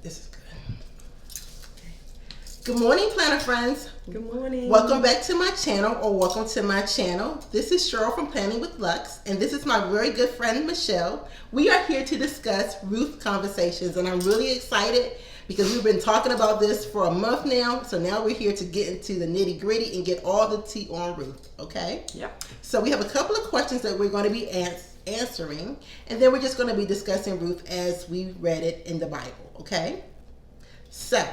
This is good. Good morning, Planner friends. Good morning. Welcome back to my channel, or welcome to my channel. This is Cheryl from Planning with Lux, and this is my very good friend, Michelle. We are here to discuss Ruth Conversations, and I'm really excited because we've been talking about this for a month now, so now we're here to get into the nitty-gritty and get all the tea on Ruth, okay? Yep. So we have a couple of questions that we're going to be answering, and then we're just going to be discussing Ruth as we read it in the Bible, okay? So,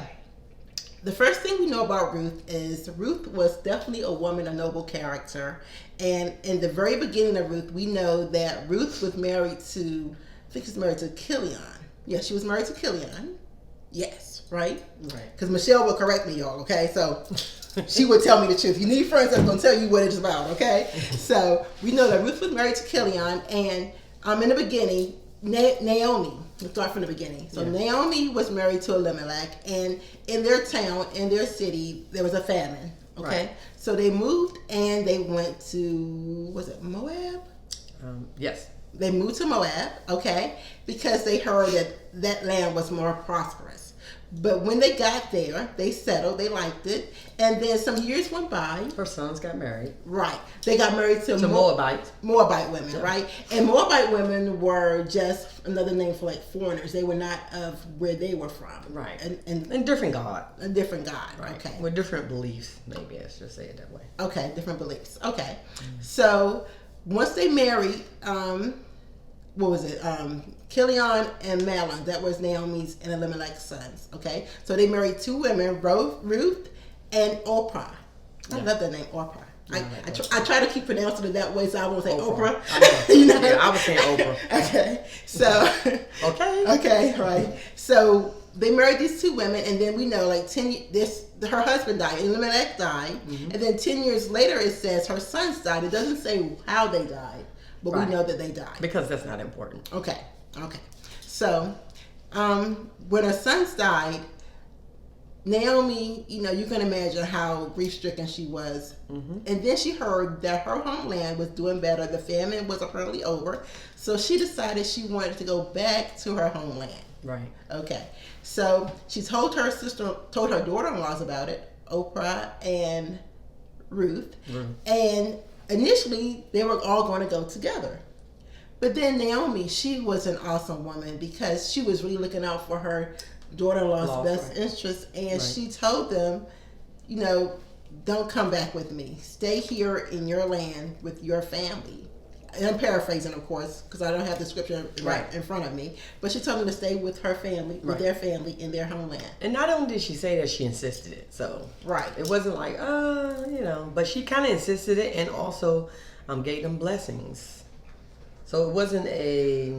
the first thing we know about Ruth is Ruth was definitely a woman of noble character. And in the very beginning of Ruth, we know that Ruth was married to, I think she's married to Kilion. Yeah, she was married to Kilion. Yes, right? Right. Because Michelle will correct me, y'all, okay? So she would tell me the truth. You need friends that's going to tell you what it's about, okay? So we know that Ruth was married to Kilion. And in the beginning, Naomi. Let's start from the beginning. So Naomi was married to Elimelech, and in their town, in their city, there was a famine. Okay, right. So they moved and they went to, was it Moab? Yes. They moved to Moab, okay, because they heard that that land was more prosperous. But when they got there, they settled, they liked it, and then some years went by. Her sons got married. Right. They got married to Moabites. Moabite women, right? And Moabite women were just another name for like foreigners. They were not of where they were from. Right. And different God. A different God, right. Okay. With different beliefs, maybe I should say it that way. Okay, different beliefs. Okay. So once they married, what was it? Kilion and Mahlon. That was Naomi's and Elimelech's sons. Okay, so they married two women, Ruth and Oprah. I love that name, Oprah. I try to keep pronouncing it that way, so I won't say Oprah. You know? Yeah, I was saying Oprah. Okay, so okay, right. So they married these two women, and then we know like her husband died, Elimelech died, and then 10 years later it says her sons died. It doesn't say how they died. But we know that they died. Because that's not important. Okay. So, when her sons died, Naomi, you can imagine how grief-stricken she was. Mm-hmm. And then she heard that her homeland was doing better. The famine was apparently over. So she decided she wanted to go back to her homeland. Right. Okay. So she told her daughter-in-laws about it, Oprah and Ruth. And initially, they were all going to go together. But then Naomi, she was an awesome woman because she was really looking out for her daughter-in-law's best interests. And she told them, don't come back with me. Stay here in your land with your family. And I'm paraphrasing, of course, because I don't have the scripture right in front of me. But she told them to stay with her family, with their family in their homeland. And not only did she say that, she insisted it. So it wasn't like, but she kind of insisted it, and also gave them blessings. So it wasn't a,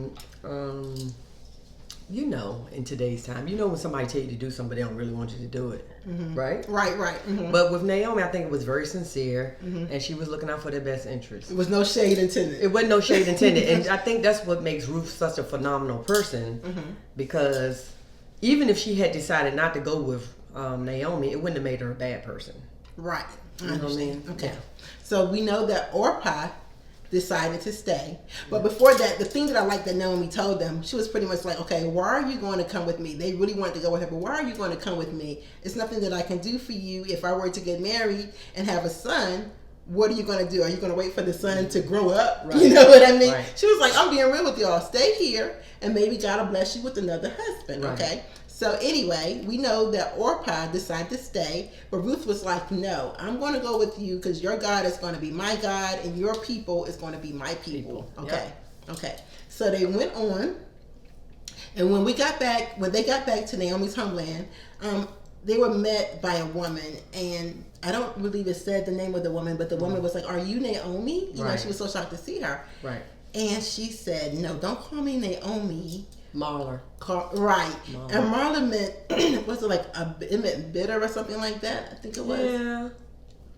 in today's time, when somebody tell you to do something, they don't really want you to do it, right? Right. Mm-hmm. But with Naomi, I think it was very sincere, and she was looking out for their best interest. It was no shade intended. It wasn't no shade intended, and I think that's what makes Ruth such a phenomenal person, because even if she had decided not to go with Naomi, it wouldn't have made her a bad person. Right. You know what I mean? Okay. Yeah. So we know that Orpah decided to stay. But before that, the thing that I like that Naomi told them, she was pretty much like, okay, why are you going to come with me? They really wanted to go with her, but why are you going to come with me? It's nothing that I can do for you. If I were to get married and have a son, what are you going to do? Are you going to wait for the son to grow up? Right. You know what I mean? Right. She was like, I'm being real with y'all. Stay here, and maybe God will bless you with another husband, okay? So anyway, we know that Orpah decided to stay, but Ruth was like, no, I'm going to go with you because your God is going to be my God and your people is going to be my people. Okay. Yep. Okay. So they went on, and when they got back to Naomi's homeland, they were met by a woman, and I don't believe it said the name of the woman, but the woman was like, are you Naomi? You know, she was so shocked to see her. Right. And she said, no, don't call me Naomi. Marla. Right. Marla. And Marla meant, was it like, it meant bitter or something like that? I think it was. Yeah.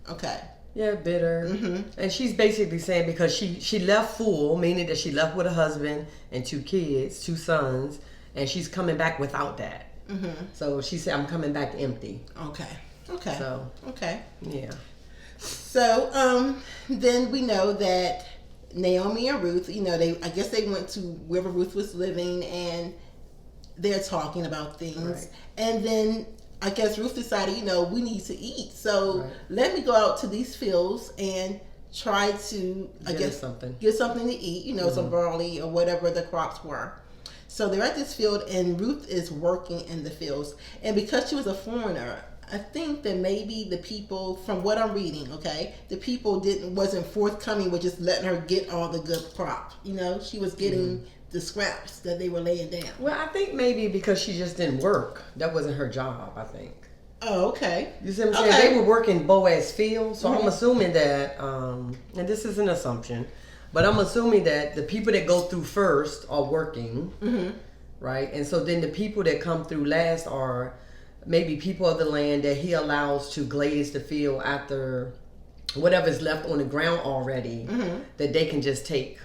Okay. Yeah, bitter. Mm-hmm. And she's basically saying because she left full, meaning that she left with a husband and two kids, two sons, and she's coming back without that. Mm-hmm. So she said, I'm coming back empty. Okay. So. Okay. Yeah. So, then we know that Naomi and Ruth, I guess they went to wherever Ruth was living, and they're talking about things. Right. And then I guess Ruth decided, we need to eat. So Right. let me go out to these fields and try to, get something to eat, some barley or whatever the crops were. So they're at this field, and Ruth is working in the fields. And because she was a foreigner, I think that maybe the people, from what I'm reading, the people wasn't forthcoming with just letting her get all the good crop. She was getting the scraps that they were laying down. Well, I think maybe because she just didn't work. That wasn't her job, I think. Oh, okay. You see what I'm saying? They were working Boaz's field, so I'm assuming that, and this is an assumption, but I'm assuming that the people that go through first are working, right? And so then the people that come through last are maybe people of the land that he allows to glaze the field after whatever's left on the ground already, that they can just take.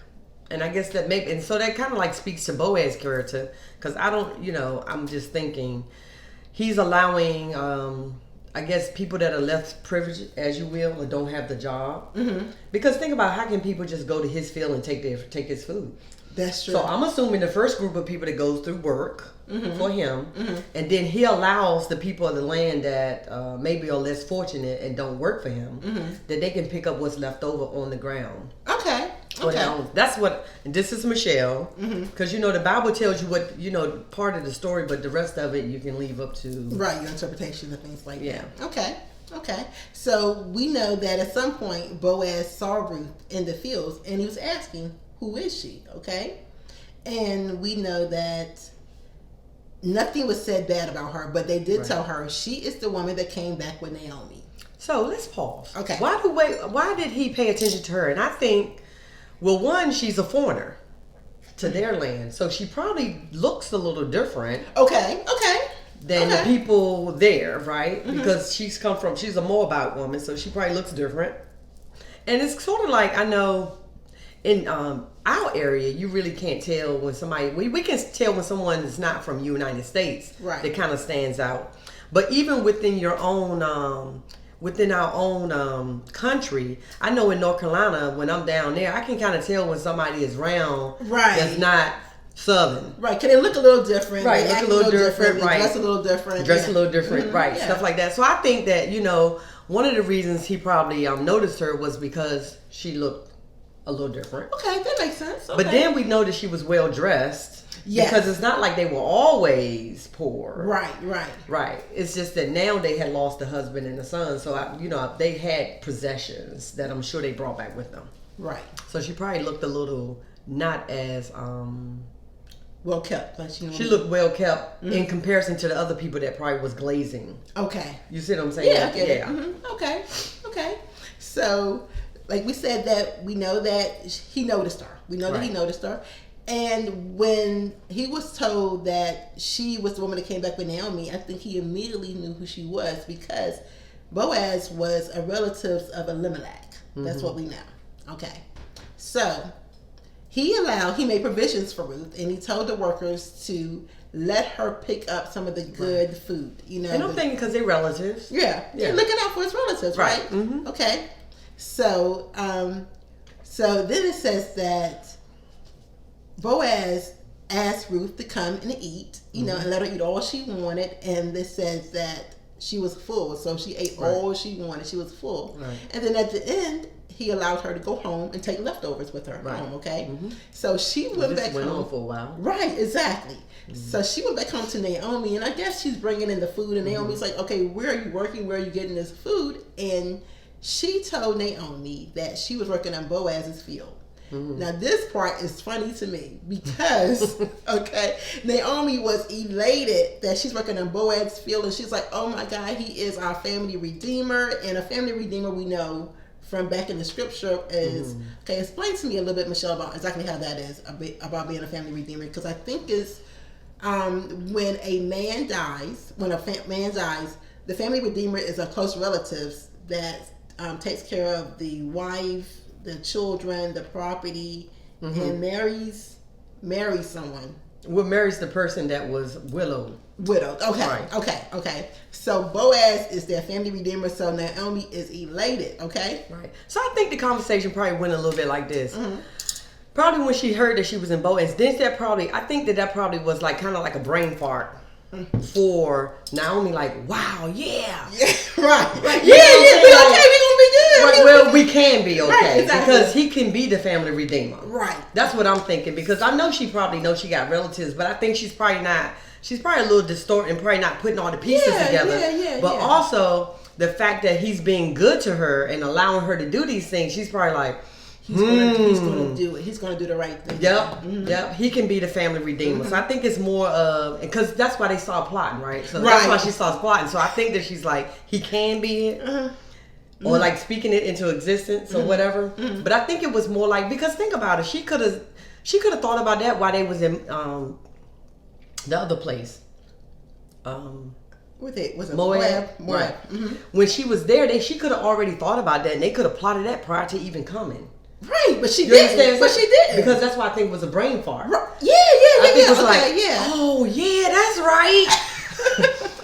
And I guess that maybe, and so that kind of like speaks to Boaz's character, because I don't, I'm just thinking, he's allowing, I guess, people that are less privileged, as you will, or don't have the job. Because think about, how can people just go to his field and take his food? That's true. So I'm assuming the first group of people that goes through work for him, and then he allows the people of the land that maybe are less fortunate and don't work for him, that they can pick up what's left over on the ground. Okay. That's what, and this is Michelle, because the Bible tells you what, part of the story, but the rest of it you can leave up to your interpretation of things like that. Okay. So we know that at some point Boaz saw Ruth in the fields, and he was asking, who is she? Okay. And we know that nothing was said bad about her, but they did tell her she is the woman that came back with Naomi. So let's pause. Okay. Why did he pay attention to her? And I think, well, one, she's a foreigner to their land, so she probably looks a little different. Okay. Than the people there, right? Because she's a Moabite woman, so she probably looks different. And it's sort of like, I know in our area, you really can't tell when somebody, we can tell when someone is not from United States. Right. That kind of stands out. But even within your own, within our own country, I know in North Carolina, when I'm down there, I can kind of tell when somebody is round. Right. That's not Southern. Right. Can they look a little different? Right. Look a little different. Right. Dress a little different. Dress a little different. Right. Yeah. Stuff like that. So I think that, one of the reasons he probably noticed her was because she looked a little different. Okay. That makes sense. Okay. But then we noticed she was well dressed. Yes. Because it's not like they were always poor. Right. It's just that now they had lost the husband and the son. So, they had possessions that I'm sure they brought back with them. Right. So she probably looked a little not as... well kept. She looked well kept in comparison to the other people that probably was glazing. Okay. You see what I'm saying? Yeah. Okay. So, like we said, that we know that he noticed her. We know that he noticed her. And when he was told that she was the woman that came back with Naomi, I think he immediately knew who she was, because Boaz was a relative of Elimelech. That's what we know. Okay. So he made provisions for Ruth, and he told the workers to let her pick up some of the good food. And I'm thinking because they're relatives. Yeah. Looking out for his relatives, right? Okay. So, so then it says that Boaz asked Ruth to come and eat, and let her eat all she wanted. And this says that she was full, so she ate all she wanted. She was full. Right. And then at the end, he allowed her to go home and take leftovers with her home. Okay. So she went back went home on for a while. Right. Exactly. So she went back home to Naomi, and I guess she's bringing in the food. And Naomi's like, "Okay, where are you working? Where are you getting this food?" And she told Naomi that she was working on Boaz's field. Now this part is funny to me because Naomi was elated that she's working on Boaz's field, and she's like, "Oh my God, he is our family redeemer." And a family redeemer, we know from back in the scripture, is explain to me a little bit, Michelle, about exactly how that is about being a family redeemer, because I think it's when a man dies, the family redeemer is a close relative that takes care of the wife, the children, the property, and marries someone. Well, marries the person that was widowed. Okay. Right. Okay. So Boaz is their family redeemer. So Naomi is elated. Okay. Right. So I think the conversation probably went a little bit like this. Probably when she heard that she was in Boaz, then I think that probably was like kind of like a brain fart for Naomi. Like, wow, yeah, right, like, yeah, we okay, we gonna be good. Right, well, we can be okay right, exactly. because he can be the family redeemer. Right, that's what I'm thinking because I know she probably knows she got relatives, but I think she's probably not. She's probably a little distorted and probably not putting all the pieces together. But also the fact that he's being good to her and allowing her to do these things, she's probably like. He's gonna do it. He's gonna do the right thing. Yep. He can be the family redeemer. So I think it's more of because that's why they started plotting, right? So that's why she starts plotting. So I think that she's like he can be it, or like speaking it into existence or whatever. But I think it was more like because think about it, she could have thought about that while they was in the other place. Was it Moab? Right. When she was there, she could have already thought about that, and they could have plotted that prior to even coming. Right, but she didn't. But she didn't. Because that's why I think it was a brain fart. Right. I think it was oh yeah, that's right.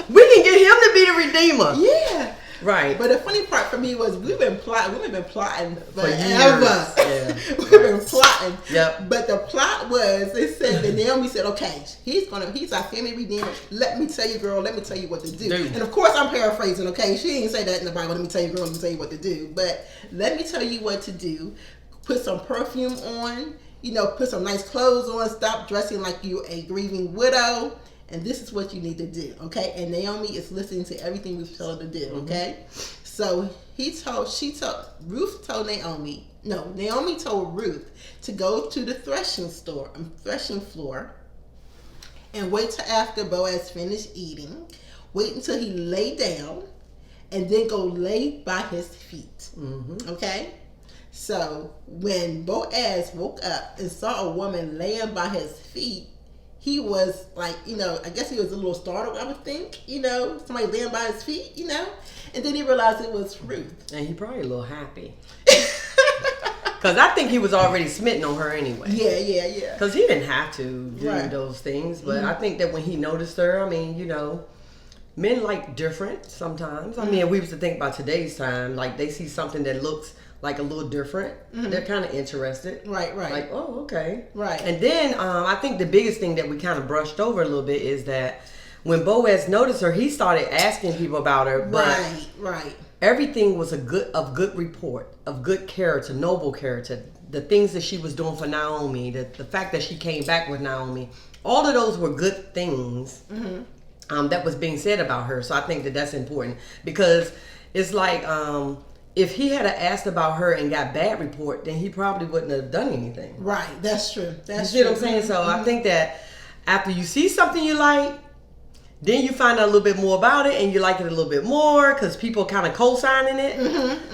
We can get him to be the redeemer. Yeah. Right. But the funny part for me was we've been plotting for years. Yeah. We've been plotting. Yep. But the plot was it said that Naomi said, okay, he's our family redeemer. Let me tell you, girl, let me tell you what to do. And of course I'm paraphrasing, okay? She didn't say that in the Bible, let me tell you, girl, let me tell you what to do. But let me tell you what to do. Put some perfume on, put some nice clothes on, stop dressing like you're a grieving widow, and this is what you need to do, okay? And Naomi is listening to everything we've told her to do, okay? So Ruth told Naomi told Ruth to go to the threshing floor, and wait till after Boaz finished eating, wait until he lay down, and then go lay by his feet, okay? So when Boaz woke up and saw a woman laying by his feet, he was like, I guess he was a little startled, I would think, somebody laying by his feet, and then he realized it was Ruth. And he probably a little happy. Because I think he was already smitten on her anyway. Yeah. Because he didn't have to do those things. But I think that when he noticed her, I mean, men like different sometimes. I mean, if we was to think about today's time, like they see something that looks like a little different, they're kind of interested. Right. Like, oh, okay. Right. And then I think the biggest thing that we kind of brushed over a little bit is that when Boaz noticed her, he started asking people about her. But right. Everything was of good report, of good character, noble character. The things that she was doing for Naomi, the fact that she came back with Naomi, all of those were good things that was being said about her. So I think that that's important because it's like if he had asked about her and got bad report, then he probably wouldn't have done anything. Right, that's true. You see what I'm saying? So I think that after you see something you like, then you find out a little bit more about it and you like it a little bit more because people kind of co-signing it.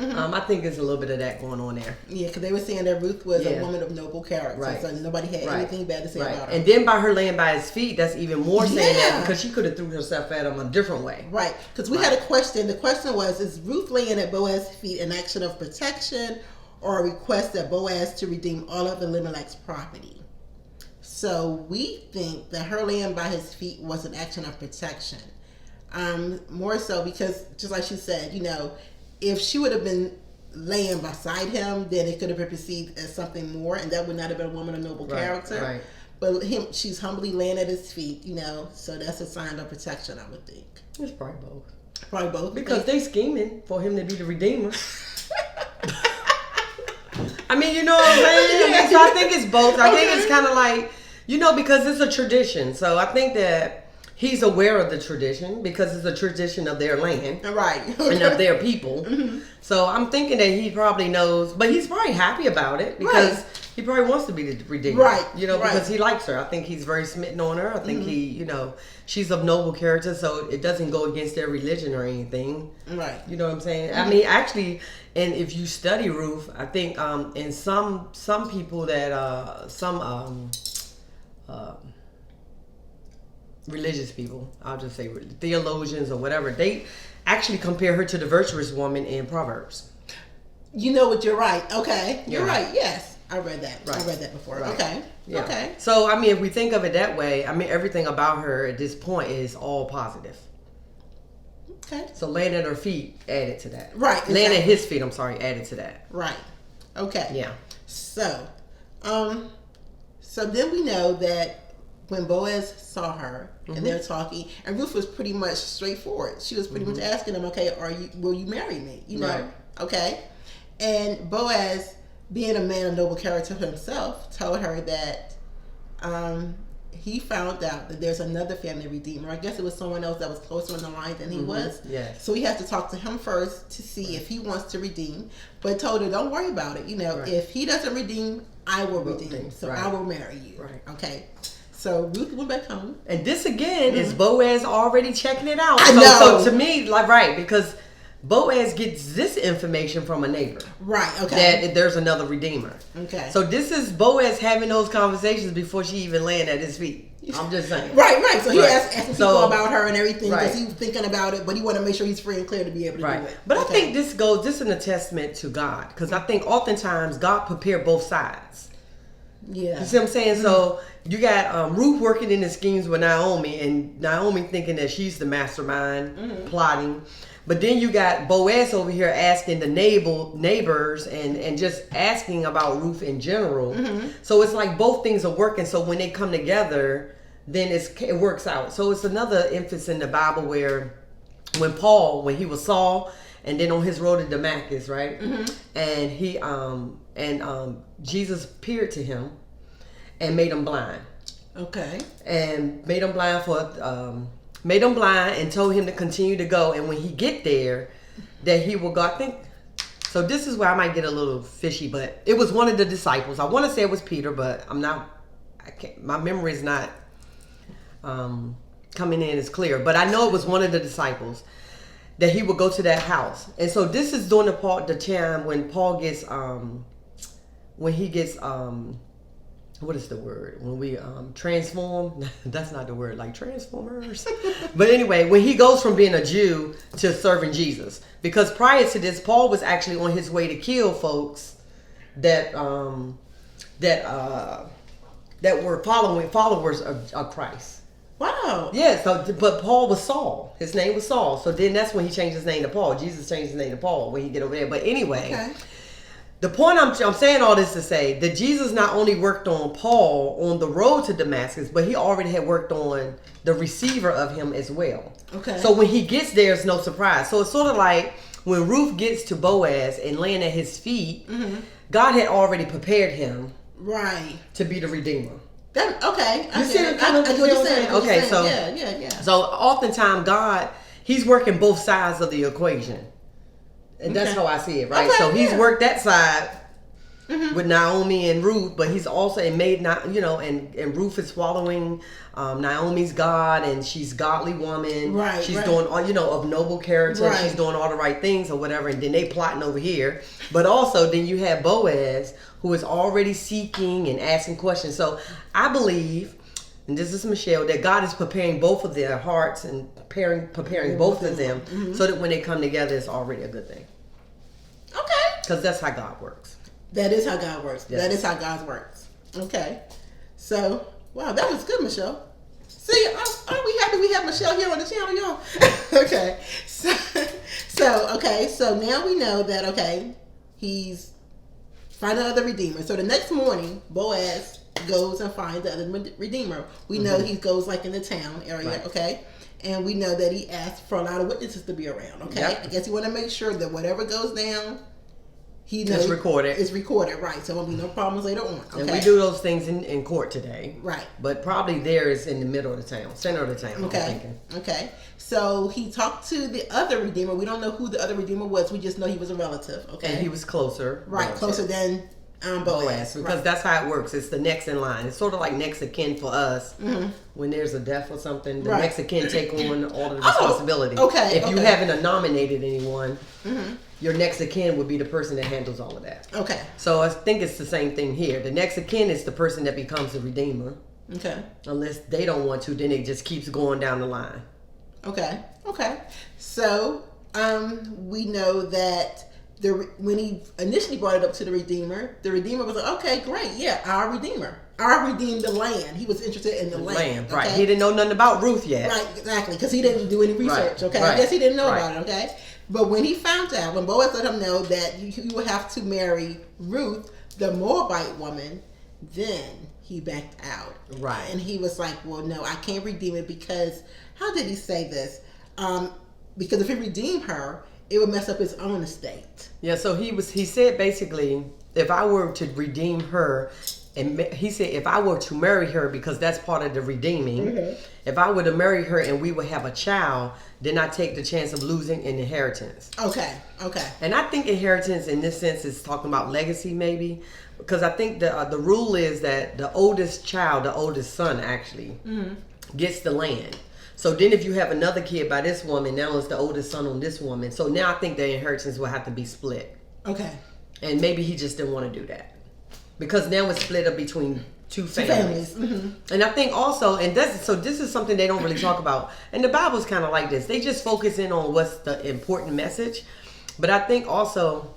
I think there's a little bit of that going on there. Yeah, because they were saying that Ruth was a woman of noble character. Right. So nobody had anything bad to say about her. And then by her laying by his feet, that's even more saying that because she could have threw herself at him a different way. Right. Because we had a question. The question was, is Ruth laying at Boaz's feet an action of protection or a request that Boaz to redeem all of Elimelech's property? So we think that her laying by his feet was an action of protection. More so because, just like she said, if she would have been laying beside him, then it could have been perceived as something more, and that would not have been a woman of noble character. Right. But she's humbly laying at his feet, so that's a sign of protection, I would think. It's probably both. Probably both. Because they scheming for him to be the redeemer. I mean, you know what I'm saying? So I think it's both. I think it's kind of like, because it's a tradition. So I think that he's aware of the tradition because it's a tradition of their land. Right. And of their people. So I'm thinking that he probably knows, but he's probably happy about it because he probably wants to be the redeemer. Right. Because he likes her. I think he's very smitten on her. I think he, she's of noble character, so it doesn't go against their religion or anything. Right. You know what I'm saying? I mean, actually, and if you study Ruth, I think in some people that religious people, I'll just say theologians or whatever, they actually compare her to the virtuous woman in Proverbs. You know what? You're right. Okay. You're right. Yes. I read that. Right. I read that before. Right. Okay. Yeah. Okay. So, I mean, if we think of it that way, I mean, everything about her at this point is all positive. Okay. So laying at her feet added to that. Right. Laying at his feet, added to that. Right. Okay. Yeah. So, So then we know that when Boaz saw her and they're talking, and Ruth was pretty much straightforward. She was pretty much asking him, okay, will you marry me? You know, Right. okay. And Boaz, being a man of noble character himself, told her that he found out that there's another family redeemer. I guess it was someone else that was closer in the line than he was. Yes. So he has to talk to him first to see if he wants to redeem. But told her, don't worry about it. You know, if he doesn't redeem, I will redeem. So I will marry you. Right. Okay. So Ruth went back home. And this again is Boaz already checking it out. I know. So to me, like, right, because Boaz gets this information from a neighbor. Right, okay. That there's another redeemer. Okay. So this is Boaz having those conversations before she even land at his feet. I'm just saying. Right. So he asking people about her and everything because right. he's thinking about it, but he want to make sure he's free and clear to be able to do it. But I think this is an attestament to God, because I think oftentimes God prepared both sides. Yeah. You see what I'm saying? So you got Ruth working in the schemes with Naomi, and Naomi thinking that she's the mastermind, plotting. But then you got Boaz over here asking the neighbors and just asking about Ruth in general. So it's like both things are working. So when they come together, then it works out. So it's another emphasis in the Bible where when he was Saul, and then on his road to Damascus, right? And he Jesus appeared to him and made him blind. Okay. And made him blind and told him to continue to go. And when he get there, that he will go. I think so. This is where I might get a little fishy, but it was one of the disciples. I want to say it was Peter, but I'm not. I can't. My memory is not coming in as clear. But I know it was one of the disciples that he would go to that house. And so this is during the time when Paul gets what is the word? When we transform? That's not the word, like Transformers. But anyway, when he goes from being a Jew to serving Jesus. Because prior to this, Paul was actually on his way to kill folks that were followers of Christ. Wow. Yeah, but Paul was Saul. His name was Saul. So then that's when he changed his name to Paul. Jesus changed his name to Paul when he get over there. But anyway, the point I'm saying all this to say that Jesus not only worked on Paul on the road to Damascus, but he already had worked on the receiver of him as well. Okay. So when he gets there, it's no surprise. So it's sort of like when Ruth gets to Boaz and laying at his feet, God had already prepared him to be the redeemer. Okay. You see what I'm saying? Okay, so yeah. So oftentimes God, he's working both sides of the equation. And that's how I see it, right? Okay, so he's worked that side with Naomi and Ruth, but he's also and Ruth is following Naomi's God, and she's godly woman. Right. She's doing all, of noble character. Right. She's doing all the right things or whatever, and then they plotting over here. But also then you have Boaz, who is already seeking and asking questions. So I believe, and this is Michelle, that God is preparing both of their hearts and preparing both of them so that when they come together, it's already a good thing. Okay. Because that's how God works. That is how God works. Yes. That is how God works. Okay. So, wow, that was good, Michelle. See, aren't we happy we have Michelle here on the channel, y'all? Okay. So now we know that, he's finding another redeemer. So the next morning, Boaz goes and finds the other redeemer. We know he goes like in the town area, okay? And we know that he asked for a lot of witnesses to be around, okay? Yep. I guess he want to make sure that whatever goes down, he knows it's recorded. It's recorded, right? So there won't be no problems later on. Okay? And we do those things in court today, right? But probably there is in the middle of the town, center of the town. Okay. I'm thinking. Okay. So he talked to the other redeemer. We don't know who the other redeemer was. We just know he was a relative. Okay. And he was closer. Right, closer than Boaz. Because that's how it works. It's the next in line. It's sort of like next of kin for us. When there's a death or something, the next of kin take on all of the responsibility. Okay. If you haven't nominated anyone, your next of kin would be the person that handles all of that. Okay. So I think it's the same thing here. The next of kin is the person that becomes the redeemer. Okay. Unless they don't want to, then it just keeps going down the line. Okay. So we know that when he initially brought it up to the Redeemer was like, okay, great, yeah, our Redeemer. I'll redeem the land. He was interested in the land. Okay? Right. He didn't know nothing about Ruth yet. Right, exactly, because he didn't do any research, okay? I guess he didn't know about it, okay? But when he found out, when Boaz let him know that you will have to marry Ruth, the Moabite woman, then he backed out. Right. And he was like, well, no, I can't redeem it because, how did he say this? Because if he redeemed her, it would mess up his own estate. Yeah, so he said basically, if I were to redeem her, and he said if I were to marry her, because that's part of the redeeming, if I were to marry her and we would have a child, then I take the chance of losing an inheritance. Okay. And I think inheritance in this sense is talking about legacy maybe, because I think the rule is that the oldest child, the oldest son actually, gets the land. So then if you have another kid by this woman, now it's the oldest son on this woman. So now I think the inheritance will have to be split. Okay. And maybe he just didn't want to do that. Because now it's split up between two families. And I think also, this is something they don't really talk about. And the Bible's kind of like this. They just focus in on what's the important message. But I think also,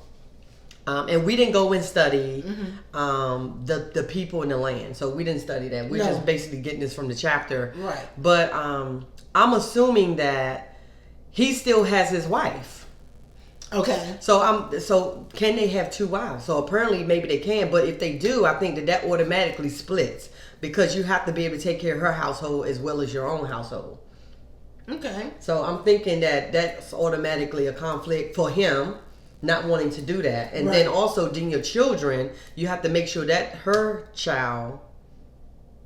and we didn't go and study the people in the land. So we didn't study that. We're just basically getting this from the chapter. Right. But I'm assuming that he still has his wife. Okay. So can they have two wives? So apparently maybe they can, but if they do, I think that automatically splits because you have to be able to take care of her household as well as your own household. Okay. So I'm thinking that that's automatically a conflict for him not wanting to do that. And then also then your children, you have to make sure that her child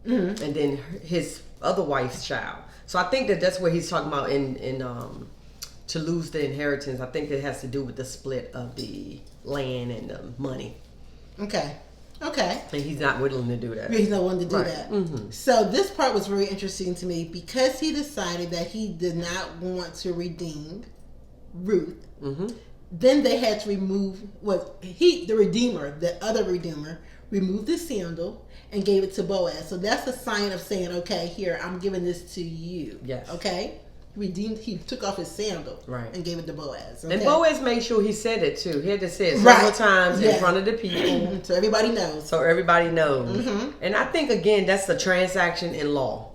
and then his other wife's child. So I think that's what he's talking about in to lose the inheritance. I think it has to do with the split of the land and the money. Okay. And he's not willing to do that. He's not willing to do that. So this part was very interesting to me because he decided that he did not want to redeem Ruth. Then they had to remove the other redeemer, removed the sandal and gave it to Boaz. So that's a sign of saying, okay, here, I'm giving this to you. Yes. Okay? He took off his sandal and gave it to Boaz. Okay? And Boaz made sure he said it too. He had to say it several times in front of the people. So everybody knows. And I think, again, that's the transaction in law.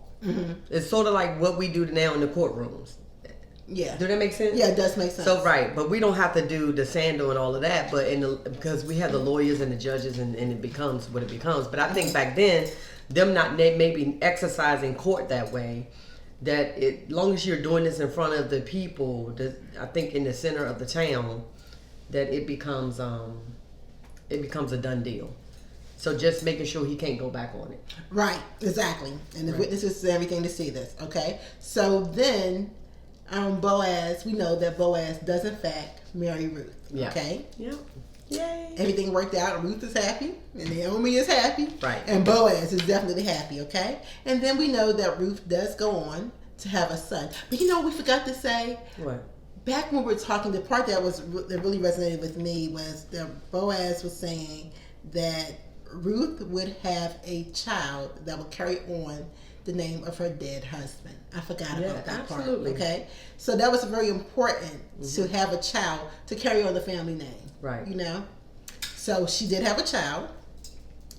It's sort of like what we do now in the courtrooms. Yeah. Do that make sense? Yeah, it does make sense. So, right. But we don't have to do the sandal and all of that, but because we have the lawyers and the judges and it becomes what it becomes. But I think back then, them not maybe exercising court that way, that as long as you're doing this in front of the people, I think in the center of the town, that it becomes a done deal. So just making sure he can't go back on it. Right, exactly. And the witnesses and everything to see this. Okay, so then Boaz, we know that Boaz does in fact marry Ruth. Yeah. Okay. Yep. Yay. Everything worked out. Ruth is happy, and Naomi is happy, right? And Boaz is definitely happy. Okay, and then we know that Ruth does go on to have a son. But you know what we forgot to say? What? Back when we were talking, the part that really resonated with me was that Boaz was saying that Ruth would have a child that would carry on the name of her dead husband. I forgot about that absolutely. Part. Okay, so that was very important to have a child to carry on the family name. Right. You know, so she did have a child,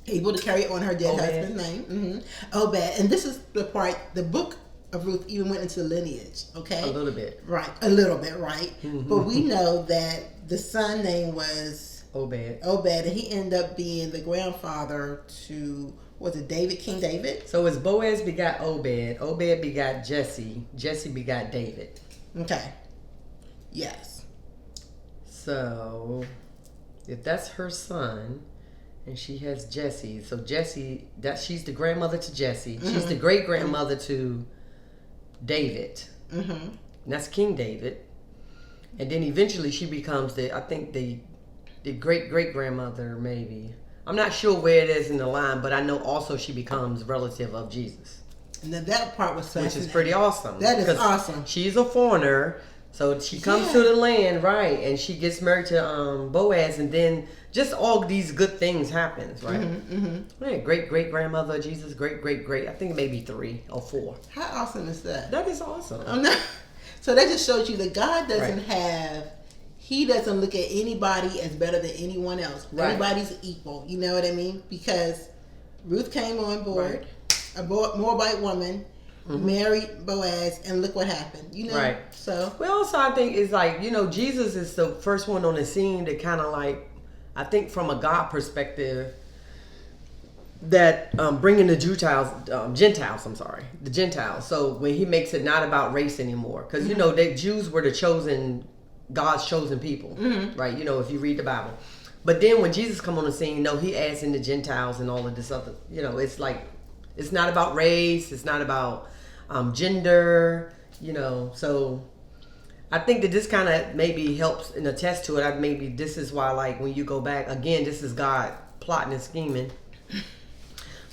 able to carry on her dead husband's name. Obed, and this is the part. The book of Ruth even went into the lineage. Okay, a little bit. Right, a little bit. Right, but we know that the son name was Obed, and he ended up being the grandfather to. Was it David, King David? So it's Boaz begot Obed. Obed begot Jesse. Jesse begot David. Okay. Yes. So if that's her son, and she has Jesse, so Jesse, she's the grandmother to Jesse. She's the great grandmother to David. And that's King David. And then eventually she becomes the great great grandmother maybe. I'm not sure where it is in the line, but I know also she becomes relative of Jesus. And then that part was fascinating. Which is pretty awesome. That is awesome. She's a foreigner, so she comes to the land, right, and she gets married to Boaz, and then just all these good things happens, right? Yeah, great great grandmother of Jesus, great great great. I think maybe 3 or 4. How awesome is that? That is awesome. So that just shows you that God doesn't have. He doesn't look at anybody as better than anyone else. Right. Everybody's equal. You know what I mean? Because Ruth came on board, a Moabite woman, married Boaz, and look what happened. You know? Right. So. Well, also I think it's like, Jesus is the first one on the scene to kind of like, I think from a God perspective, that bringing the Gentiles. I'm sorry, the Gentiles. So when he makes it not about race anymore, because you know the Jews were the chosen, God's chosen people, right? You know, if you read the Bible. But then when Jesus come on the scene, no, he adds in the Gentiles and all of this other. You know, it's like it's not about race. It's not about gender. You know, so I think that this kind of maybe helps and attest to it. Maybe this is why, like, when you go back again, this is God plotting and scheming.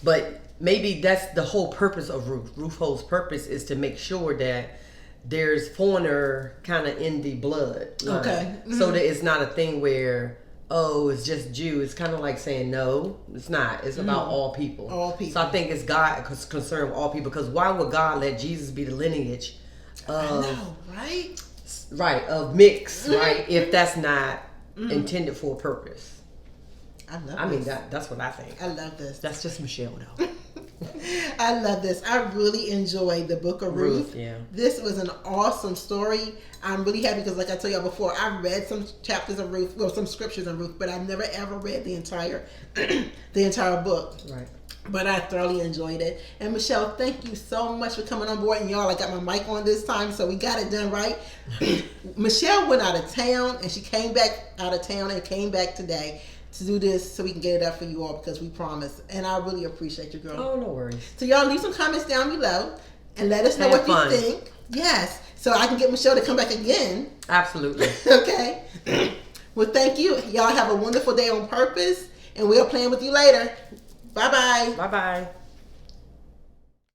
But maybe that's the whole purpose of Ruth. Ruth's whole purpose is to make sure that there's foreigner kind of in the blood line. Okay. So that it's not a thing where, oh, it's just Jew. It's kind of like saying, no, it's not. It's about all people. All people. So I think it's God concerned with all people. Because why would God let Jesus be the lineage of... I know, right? Right, of mix, right? If that's not intended for a purpose. I mean, that's what I think. I love this. That's just Michelle, though. I love this. I really enjoyed the book of Ruth. Yeah. This was an awesome story. I'm really happy because, like I told y'all before, I've read some chapters of Ruth, well, some scriptures in Ruth, but I've never ever read the entire book. Right. But I thoroughly enjoyed it. And Michelle, thank you so much for coming on board. And y'all, I got my mic on this time, so we got it done right. Michelle went out of town, and she came back out of town and came back today to do this so we can get it up for you all because we promised. And I really appreciate you, girl. Oh, no worries. So y'all leave some comments down below and let us know what you think. Yes. So I can get Michelle to come back again. Absolutely. Okay. Well, thank you. Y'all have a wonderful day on purpose. And we'll plan with you later. Bye-bye. Bye-bye.